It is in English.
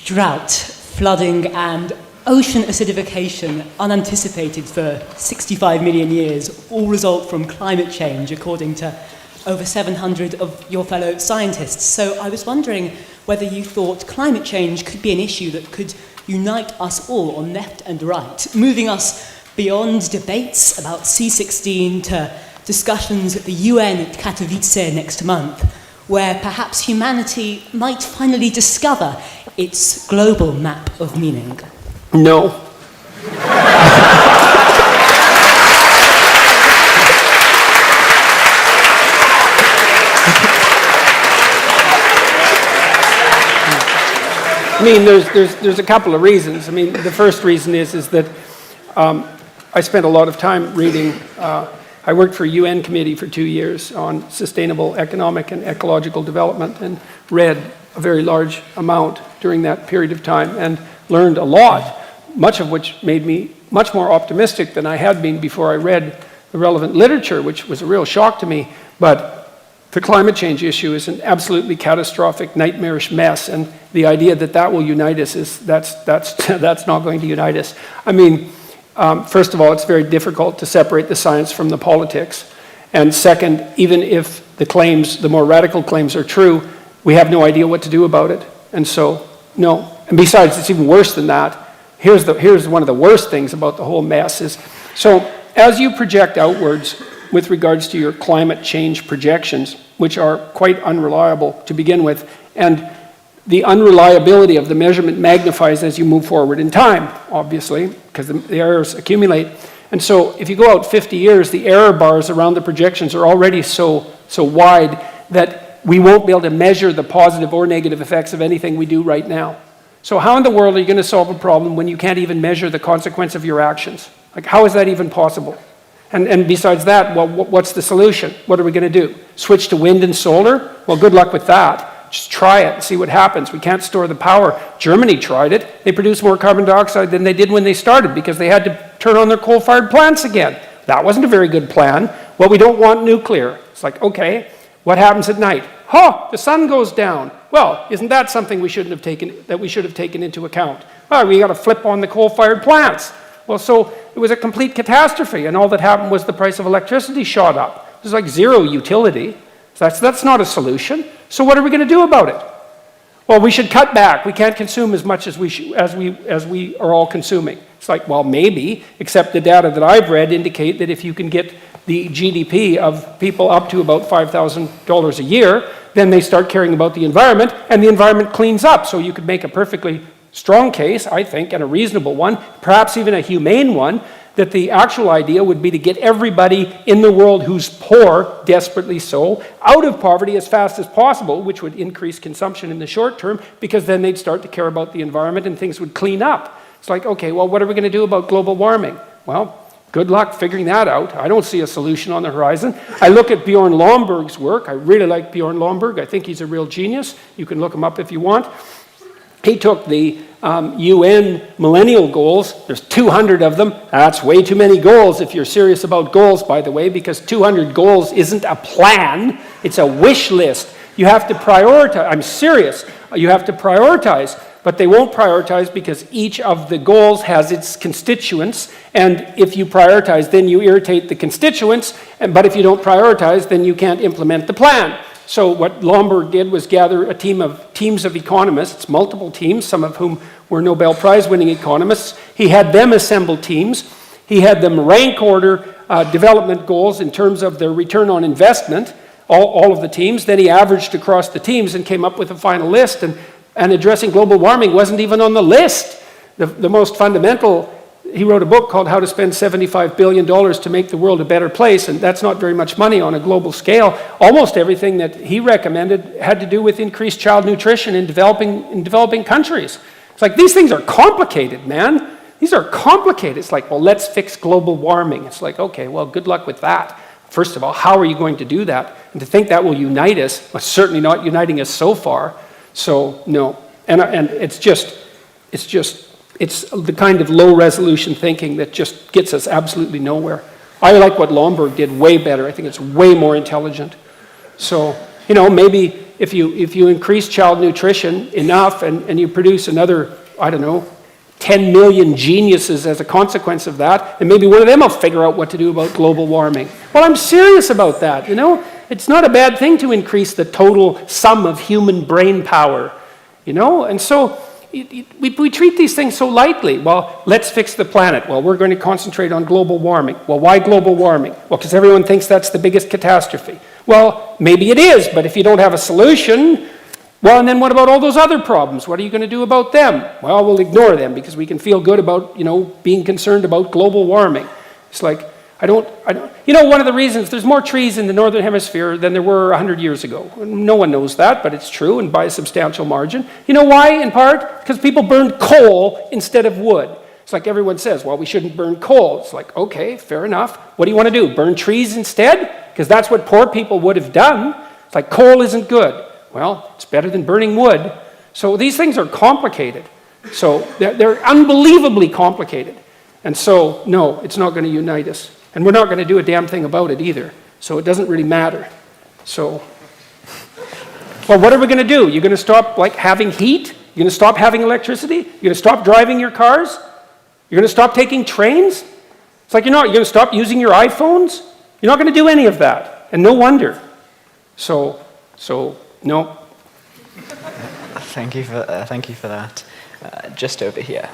drought, flooding, and ocean acidification, unanticipated for 65 million years, all result from climate change, according to over 700 of your fellow scientists. So I was wondering whether you thought climate change could be an issue that could unite us all on left and right, moving us beyond debates about C16 to discussions at the UN at Katowice next month, where perhaps humanity might finally discover its global map of meaning. No. I mean, there's a couple of reasons. I mean, the first reason is that I spent a lot of time reading. I worked for a UN committee for 2 years on sustainable economic and ecological development, and read a very large amount during that period of time, and learned a lot, much of which made me much more optimistic than I had been before I read the relevant literature, which was a real shock to me. But the climate change issue is an absolutely catastrophic, nightmarish mess, and the idea that that will unite us that's not going to unite us. I mean, first of all, it's very difficult to separate the science from the politics. And second, even if the claims, the more radical claims, are true, we have no idea what to do about it. And so, no. And besides, it's even worse than that. Here's one of the worst things about the whole mess is, so as you project outwards with regards to your climate change projections, which are quite unreliable to begin with, and the unreliability of the measurement magnifies as you move forward in time, obviously, because the errors accumulate. And so if you go out 50 years, the error bars around the projections are already so wide that we won't be able to measure the positive or negative effects of anything we do right now. So how in the world are you going to solve a problem when you can't even measure the consequence of your actions? Like, how is that even possible? And besides that, well, what's the solution? What are we going to do? Switch to wind and solar? Well, good luck with that. Just try it and see what happens. We can't store the power. Germany tried it. They produced more carbon dioxide than they did when they started because they had to turn on their coal-fired plants again. That wasn't a very good plan. Well, we don't want nuclear. It's like, okay, what happens at night? The sun goes down. Well, isn't that something we should have taken into account? Well, we got to flip on the coal-fired plants. Well, so it was a complete catastrophe, and all that happened was the price of electricity shot up. It was like zero utility. So that's not a solution. So what are we going to do about it? Well, we should cut back. We can't consume as much as we are all consuming. It's like, well, maybe, except the data that I've read indicate that if you can get the GDP of people up to about $5,000 a year, then they start caring about the environment, and the environment cleans up. So you could make a perfectly strong case, I think, and a reasonable one, perhaps even a humane one, that the actual idea would be to get everybody in the world who's poor, desperately so, out of poverty as fast as possible, which would increase consumption in the short term, because then they'd start to care about the environment and things would clean up. It's like, okay, well, what are we going to do about global warming? Well, good luck figuring that out. I don't see a solution on the horizon. I look at Bjorn Lomborg's work. I really like Bjorn Lomborg. I think he's a real genius. You can look him up if you want. He took the UN millennial goals. There's 200 of them. That's way too many goals if you're serious about goals, by the way, because 200 goals isn't a plan. It's a wish list. You have to prioritize. I'm serious. You have to prioritize. But they won't prioritize because each of the goals has its constituents. And if you prioritize, then you irritate the constituents. But if you don't prioritize, then you can't implement the plan. So what Lomborg did was gather a teams of economists, multiple teams, some of whom were Nobel Prize-winning economists. He had them assemble teams. He had them rank order development goals in terms of their return on investment, all of the teams. Then he averaged across the teams and came up with a final list. And addressing global warming wasn't even on the list. The most fundamental, he wrote a book called How to Spend $75 Billion to Make the World a Better Place, and that's not very much money on a global scale. Almost everything that he recommended had to do with increased child nutrition in developing countries. It's like, these things are complicated, man. These are complicated. It's like, well, let's fix global warming. It's like, okay, well, good luck with that. First of all, how are you going to do that? And to think that will unite us, well, certainly not uniting us so far. So, no. And it's the kind of low-resolution thinking that just gets us absolutely nowhere. I like what Lomborg did way better. I think it's way more intelligent. So, maybe if you increase child nutrition enough and you produce another, I don't know, 10 million geniuses as a consequence of that, and maybe one of them will figure out what to do about global warming. Well, I'm serious about that, you know? It's not a bad thing to increase the total sum of human brain power, you know? And so we treat these things so lightly. Well, let's fix the planet. Well, we're going to concentrate on global warming. Well, why global warming? Well, because everyone thinks that's the biggest catastrophe. Well, maybe it is, but if you don't have a solution, well, and then what about all those other problems? What are you going to do about them? Well, we'll ignore them because we can feel good about, you know, being concerned about global warming. It's like, you know, one of the reasons there's more trees in the northern hemisphere than there were 100 years ago. No one knows that, but it's true, and by a substantial margin. You know why, in part? Because people burned coal instead of wood. It's like everyone says, well, we shouldn't burn coal. It's like, okay, fair enough. What do you want to do, burn trees instead? Because that's what poor people would have done. It's like, coal isn't good. Well, it's better than burning wood. So these things are complicated. So they're unbelievably complicated. And so, no, it's not going to unite us. And we're not going to do a damn thing about it either. So it doesn't really matter. So, well, what are we going to do? You're going to stop, like, having heat? You're going to stop having electricity? You're going to stop driving your cars? You're going to stop taking trains? It's like, you're going to stop using your iPhones? You're not going to do any of that. And no wonder. So, no. Thank you for that. Just over here.